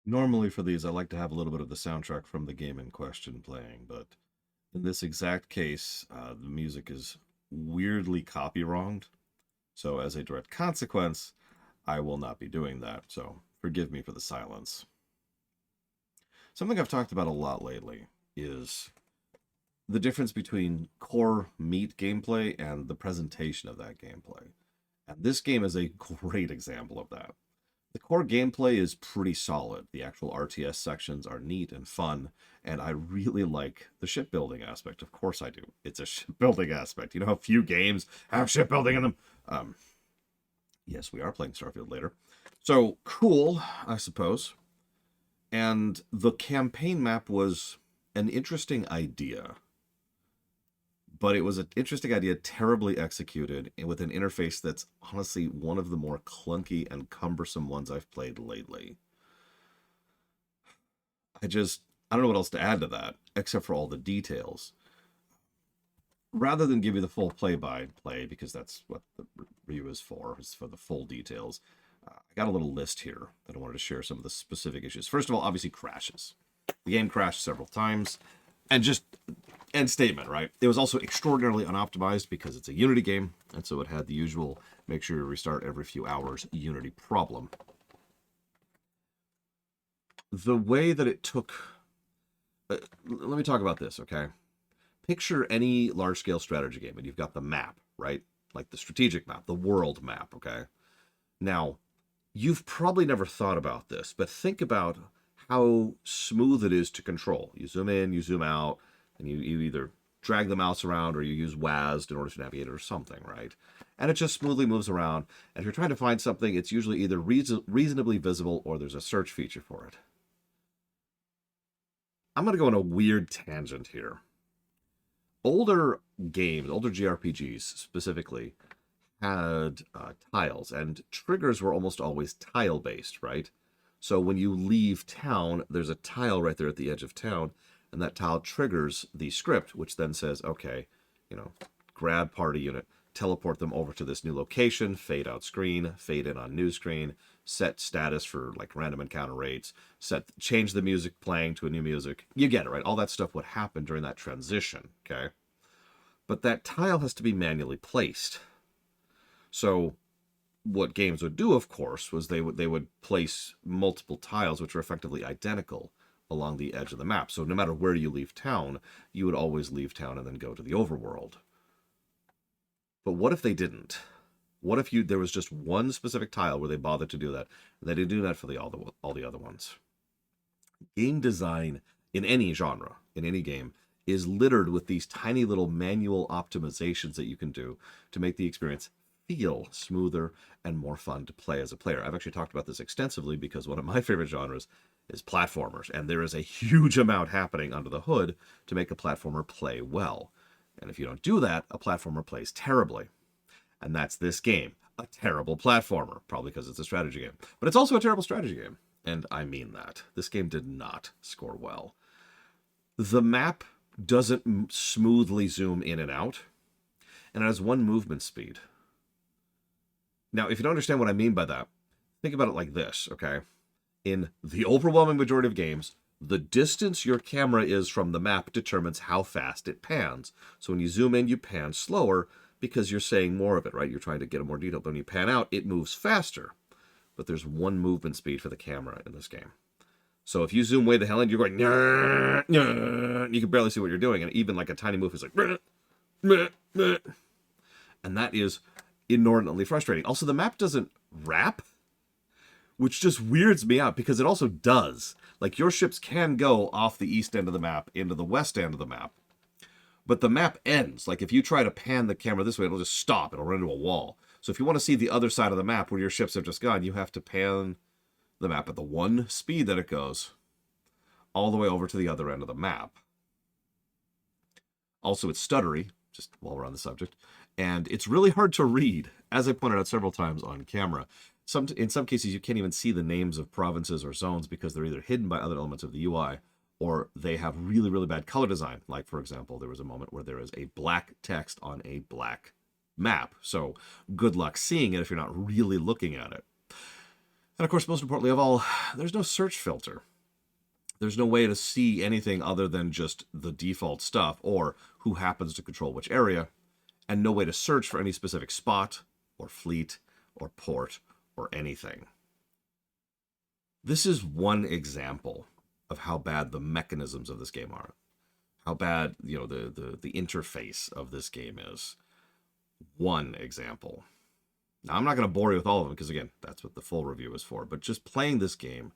Normally for these, I like to have a little bit of the soundtrack from the game in question playing, but in this exact case, the music is weirdly copy-wronged. So as a direct consequence, I will not be doing that. So forgive me for the silence. Something I've talked about a lot lately is the difference between core meat gameplay and the presentation of that gameplay. And this game is a great example of that. The core gameplay is pretty solid. The actual RTS sections are neat and fun, and I really like the shipbuilding aspect. Of course I do. It's a shipbuilding aspect. You know how few games have shipbuilding in them? Yes, we are playing Starfield later. So, cool, I suppose. And the campaign map was an interesting idea, but it was an interesting idea terribly executed with an interface that's honestly one of the more clunky and cumbersome ones I've played lately. I don't know what else to add to that except for all the details. Rather than give you the full play-by-play, because that's what the review is for the full details, I got a little list here that I wanted to share some of the specific issues. First of all, obviously crashes. The game crashed several times, and just end statement, right? It was also extraordinarily unoptimized because it's a Unity game, and so it had the usual make sure you restart every few hours Unity problem. The way that it took... let me talk about this, okay? Picture any large-scale strategy game, and you've got the map, right? Like the strategic map, the world map, okay? Now, you've probably never thought about this, but think about how smooth it is to control. You zoom in, you zoom out, and you either drag the mouse around or you use WASD in order to navigate it or something, right? And it just smoothly moves around. And if you're trying to find something, it's usually either reasonably visible or there's a search feature for it. I'm going to go on a weird tangent here. Older games, older JRPGs specifically, had tiles, and triggers were almost always tile-based, right? So when you leave town, there's a tile right there at the edge of town, and that tile triggers the script, which then says, okay, grab party unit, teleport them over to this new location, fade out screen, fade in on new screen, set status for like random encounter rates, change the music playing to a new music. You get it, right? All that stuff would happen during that transition, okay? But that tile has to be manually placed. So what games would do, of course, was they would place multiple tiles which are effectively identical along the edge of the map. So no matter where you leave town, you would always leave town and then go to the overworld. But what if they didn't? What if there was just one specific tile where they bothered to do that, and they didn't do that for all the other ones? Game design in any genre, in any game, is littered with these tiny little manual optimizations that you can do to make the experience feel smoother and more fun to play as a player. I've actually talked about this extensively because one of my favorite genres is platformers, and there is a huge amount happening under the hood to make a platformer play well. And if you don't do that, a platformer plays terribly. And that's this game, a terrible platformer, probably because it's a strategy game. But it's also a terrible strategy game, and I mean that. This game did not score well. The map doesn't smoothly zoom in and out, and it has one movement speed. Now, if you don't understand what I mean by that, think about it like this, okay? In the overwhelming majority of games, the distance your camera is from the map determines how fast it pans. So when you zoom in, you pan slower because you're saying more of it, right? You're trying to get a more detail. But when you pan out, it moves faster. But there's one movement speed for the camera in this game. So if you zoom way the hell in, you're going, nyah, nyah, you can barely see what you're doing. And even like a tiny move is like, bleh, bleh, bleh. And that is inordinately frustrating. Also, the map doesn't wrap, which just weirds me out because it also does. Like, your ships can go off the east end of the map into the west end of the map, but the map ends. Like, if you try to pan the camera this way, it'll just stop. It'll run into a wall. So if you want to see the other side of the map where your ships have just gone, you have to pan the map at the one speed that it goes all the way over to the other end of the map. Also, it's stuttery, just while we're on the subject, and it's really hard to read, as I pointed out several times on camera. In some cases, you can't even see the names of provinces or zones because they're either hidden by other elements of the UI or they have really, really bad color design. Like, for example, there was a moment where there is a black text on a black map. So good luck seeing it if you're not really looking at it. And of course, most importantly of all, there's no search filter. There's no way to see anything other than just the default stuff or who happens to control which area, and no way to search for any specific spot or fleet or port or anything. This is one example of how bad the mechanisms of this game are. How bad, the interface of this game is. One example. Now, I'm not going to bore you with all of them because, again, that's what the full review is for. But just playing this game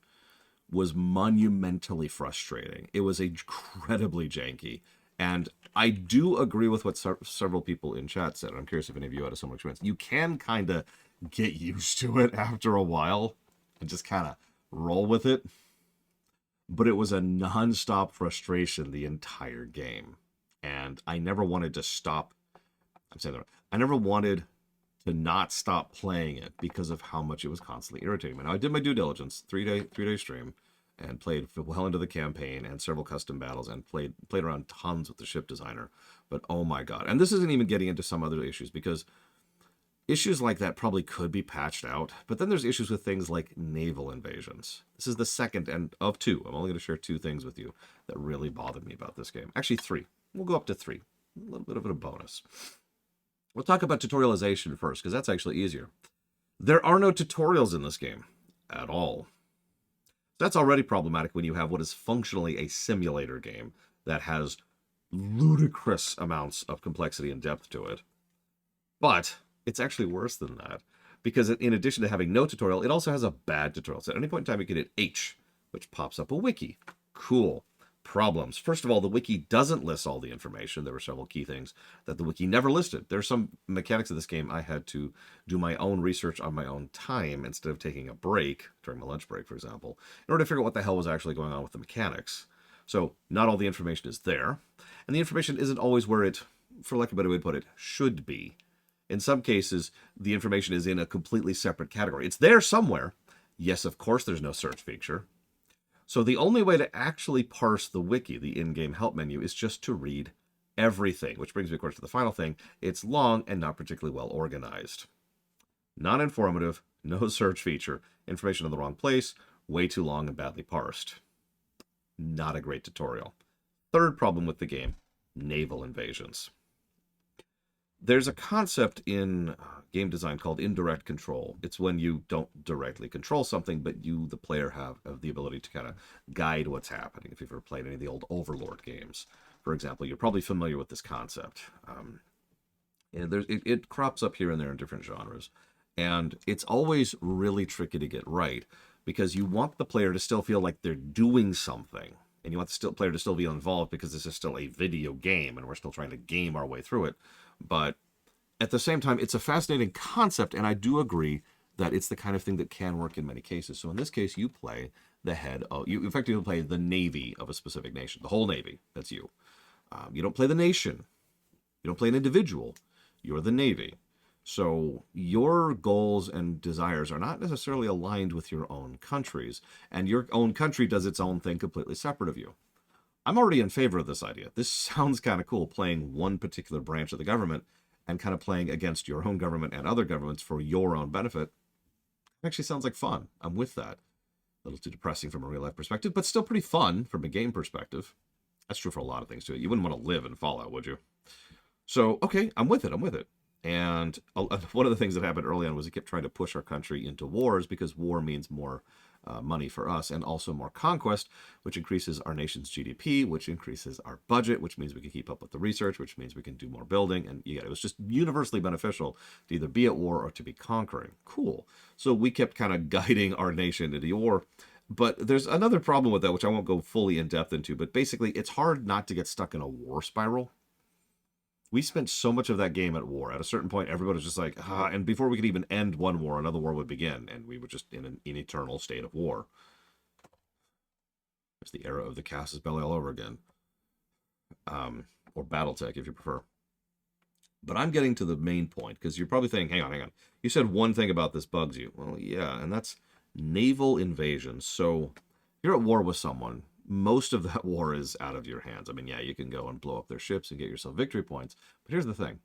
was monumentally frustrating. It was incredibly janky. And I do agree with what several people in chat said. I'm curious if any of you had a similar experience. You can kind of get used to it after a while and just kind of roll with it. But it was a non-stop frustration the entire game. And I never wanted to stop. I'm saying that. I never wanted to not stop playing it because of how much it was constantly irritating me. Now, I did my due diligence, three-day stream, and played well into the campaign and several custom battles and played around tons with the ship designer. But oh my god. And this isn't even getting into some other issues, because issues like that probably could be patched out. But then there's issues with things like naval invasions. This is the second and of two. I'm only going to share two things with you that really bothered me about this game. Actually, three. We'll go up to three. A little bit of a bonus. We'll talk about tutorialization first, because that's actually easier. There are no tutorials in this game at all. That's already problematic when you have what is functionally a simulator game that has ludicrous amounts of complexity and depth to it. But it's actually worse than that, because in addition to having no tutorial, it also has a bad tutorial. So at any point in time, you can hit H, which pops up a wiki. Cool. Problems. First of all, the wiki doesn't list all the information. There were several key things that the wiki never listed. There's some mechanics of this game I had to do my own research on my own time instead of taking a break, during my lunch break, for example, in order to figure out what the hell was actually going on with the mechanics. So not all the information is there. And the information isn't always where it, for lack of a better way to put it, should be. In some cases, the information is in a completely separate category. It's there somewhere. Yes, of course, there's no search feature. So the only way to actually parse the wiki, the in-game help menu, is just to read everything, which brings me, of course, to the final thing. It's long and not particularly well organized. Non-informative, no search feature, information in the wrong place, way too long and badly parsed. Not a great tutorial. Third problem with the game, naval invasions. There's a concept in game design called indirect control. It's when you don't directly control something, but you, the player, have the ability to kind of guide what's happening. If you've ever played any of the old Overlord games, for example, you're probably familiar with this concept. And it crops up here and there in different genres. And it's always really tricky to get right, because you want the player to still feel like they're doing something. And you want the player to still be involved, because this is still a video game and we're still trying to game our way through it. But at the same time, it's a fascinating concept, and I do agree that it's the kind of thing that can work in many cases. So in this case, you play the head of, you effectively play the navy of a specific nation, the whole navy. That's you. You don't play the nation. You don't play an individual. You're the navy. So your goals and desires are not necessarily aligned with your own country's, and your own country does its own thing completely separate of you. I'm already in favor of this idea. This sounds kind of cool, playing one particular branch of the government and kind of playing against your own government and other governments for your own benefit. It actually sounds like fun. I'm with that. A little too depressing from a real-life perspective, but still pretty fun from a game perspective. That's true for a lot of things, too. You wouldn't want to live in Fallout, would you? So, okay, I'm with it. And one of the things that happened early on was it kept trying to push our country into wars, because war means more money for us, and also more conquest, which increases our nation's GDP, which increases our budget, which means we can keep up with the research, which means we can do more building. And yeah, it was just universally beneficial to either be at war or to be conquering. Cool. So we kept kind of guiding our nation into war. But there's another problem with that, which I won't go fully in depth into, but basically it's hard not to get stuck in a war spiral. We spent so much of that game at war. At a certain point, everybody was just like, and before we could even end one war, another war would begin, and we were just in an eternal state of war. It's the era of the Casus Belli all over again. Or Battletech, if you prefer. But I'm getting to the main point, because you're probably thinking, hang on. You said one thing about this bugs you. Well, yeah, and that's naval invasion. So you're at war with someone. Most of that war is out of your hands. I mean, yeah, you can go and blow up their ships and get yourself victory points. But here's the thing.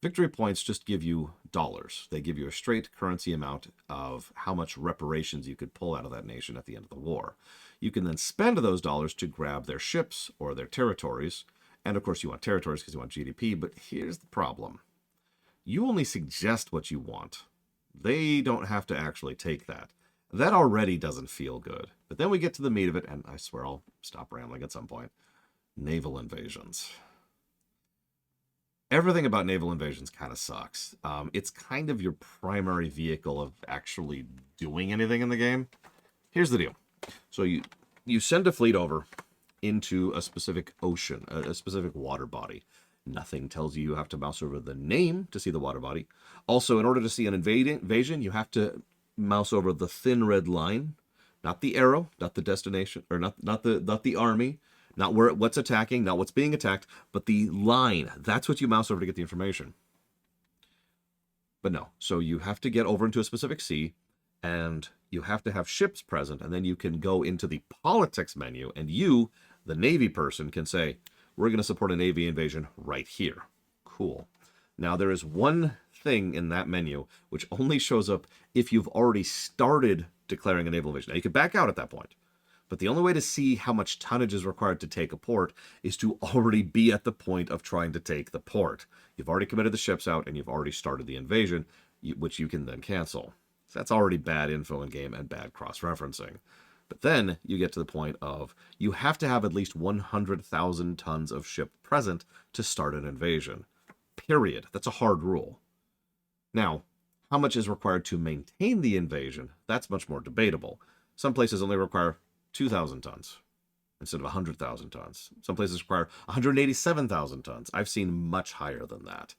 Victory points just give you dollars. They give you a straight currency amount of how much reparations you could pull out of that nation at the end of the war. You can then spend those dollars to grab their ships or their territories. And of course, you want territories because you want GDP. But here's the problem. You only suggest what you want. They don't have to actually take that. That already doesn't feel good. But then we get to the meat of it, and I swear I'll stop rambling at some point. Naval invasions. Everything about naval invasions kind of sucks. It's kind of your primary vehicle of actually doing anything in the game. Here's the deal. So you send a fleet over into a specific ocean, a specific water body. Nothing tells you have to mouse over the name to see the water body. Also, in order to see an invasion, you have to mouse over the thin red line, not the arrow, not the destination, or not the army, not what's attacking, not what's being attacked, but the line. That's what you mouse over to get the information. But no, so you have to get over into a specific sea, and you have to have ships present, and then you can go into the politics menu, and you, the Navy person, can say, we're going to support a Navy invasion right here. Cool. Now, there is one thing in that menu which only shows up if you've already started declaring a naval invasion. Now, you can back out at that point. But the only way to see how much tonnage is required to take a port is to already be at the point of trying to take the port. You've already committed the ships out, and you've already started the invasion, which you can then cancel. So that's already bad info in game and bad cross-referencing. But then you get to the point of you have to have at least 100,000 tons of ship present to start an invasion. Period. That's a hard rule. Now, how much is required to maintain the invasion? That's much more debatable. Some places only require 2,000 tons instead of 100,000 tons. Some places require 187,000 tons. I've seen much higher than that.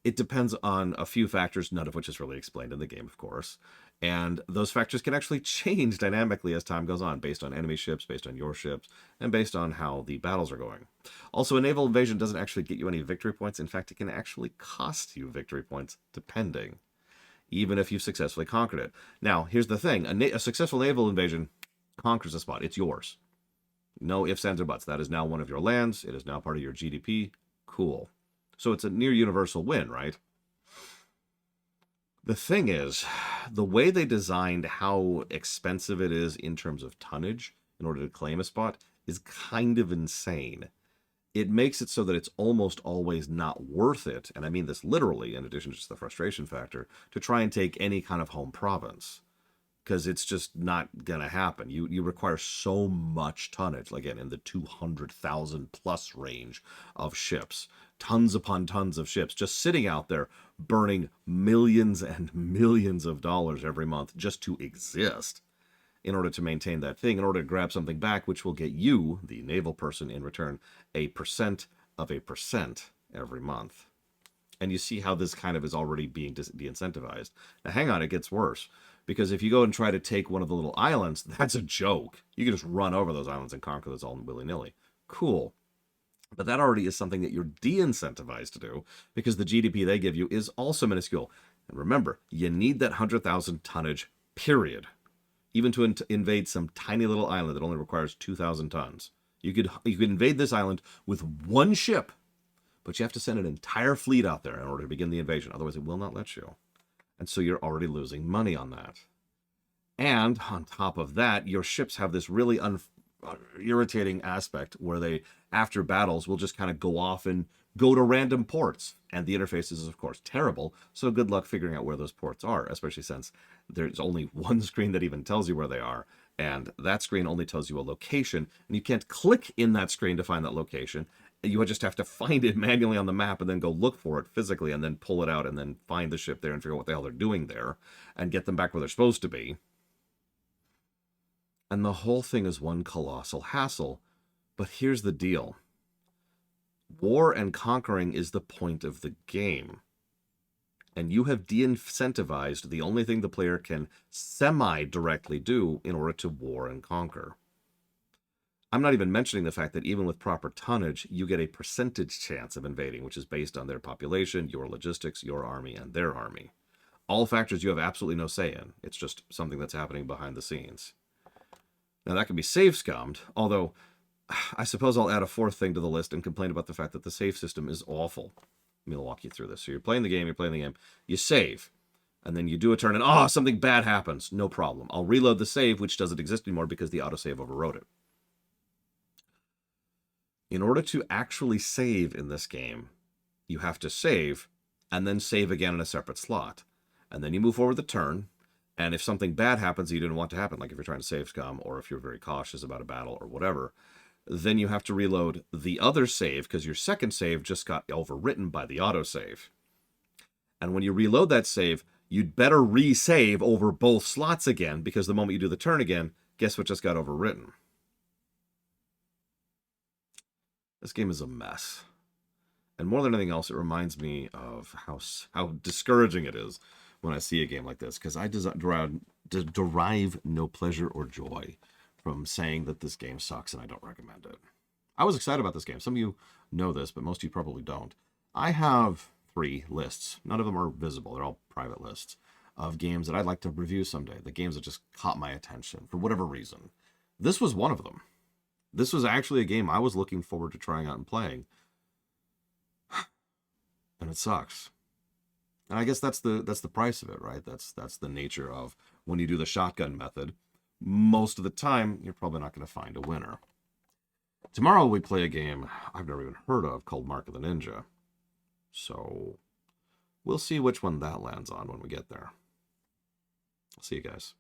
It depends on a few factors, none of which is really explained in the game, of course. And those factors can actually change dynamically as time goes on, based on enemy ships, based on your ships, and based on how the battles are going. Also, a naval invasion doesn't actually get you any victory points. In fact, it can actually cost you victory points, depending, even if you've successfully conquered it. Now, here's the thing. A successful naval invasion conquers a spot. It's yours. No ifs, ands, or buts. That is now one of your lands. It is now part of your GDP. Cool. So it's a near universal win, right? The thing is, the way they designed how expensive it is in terms of tonnage in order to claim a spot is kind of insane. It makes it so that it's almost always not worth it, and I mean this literally, in addition to just the frustration factor, to try and take any kind of home province. Because it's just not going to happen. You require so much tonnage, again, in the 200,000 plus range of ships. Tons upon tons of ships just sitting out there burning millions and millions of dollars every month just to exist in order to maintain that thing, in order to grab something back, which will get you, the naval person, in return, a percent of a percent every month. And you see how this kind of is already being de-incentivized. Now, hang on, it gets worse. Because if you go and try to take one of the little islands, that's a joke. You can just run over those islands and conquer those all willy-nilly. Cool. But that already is something that you're de-incentivized to do, because the GDP they give you is also minuscule. And remember, you need that 100,000 tonnage, period. Even to invade some tiny little island that only requires 2,000 tons. You could invade this island with one ship, but you have to send an entire fleet out there in order to begin the invasion. Otherwise, it will not let you. And so you're already losing money on that. And on top of that, your ships have this really irritating aspect where they, after battles, will just kind of go off and go to random ports. And the interface is, of course, terrible. So good luck figuring out where those ports are, especially since there's only one screen that even tells you where they are. And that screen only tells you a location. And you can't click in that screen to find that location. You just have to find it manually on the map and then go look for it physically and then pull it out and then find the ship there and figure out what the hell they're doing there and get them back where they're supposed to be. And the whole thing is one colossal hassle. But here's the deal. War and conquering is the point of the game. And you have de-incentivized the only thing the player can semi-directly do in order to war and conquer. I'm not even mentioning the fact that even with proper tonnage, you get a percentage chance of invading, which is based on their population, your logistics, your army, and their army. All factors you have absolutely no say in. It's just something that's happening behind the scenes. Now, that can be save scummed, although I suppose I'll add a fourth thing to the list and complain about the fact that the save system is awful. me walk you through this. So you're playing the game, you save, and then you do a turn, and oh, something bad happens. No problem. I'll reload the save, which doesn't exist anymore because the autosave overwrote it. In order to actually save in this game, you have to save, and then save again in a separate slot. And then you move forward the turn, and if something bad happens you didn't want to happen, like if you're trying to save scum, or if you're very cautious about a battle or whatever, then you have to reload the other save, because your second save just got overwritten by the autosave. And when you reload that save, you'd better resave over both slots again, because the moment you do the turn again, guess what just got overwritten? This game is a mess. And more than anything else, it reminds me of how discouraging it is when I see a game like this, because I derive no pleasure or joy from saying that this game sucks and I don't recommend it. I was excited about this game. Some of you know this, but most of you probably don't. I have 3 lists. None of them are visible. They're all private lists of games that I'd like to review someday. The games that just caught my attention for whatever reason. This was one of them. This was actually a game I was looking forward to trying out and playing. And it sucks. And I guess that's the price of it, right? That's the nature of when you do the shotgun method. Most of the time, you're probably not going to find a winner. Tomorrow we play a game I've never even heard of called Mark of the Ninja. So we'll see which one that lands on when we get there. I'll see you guys.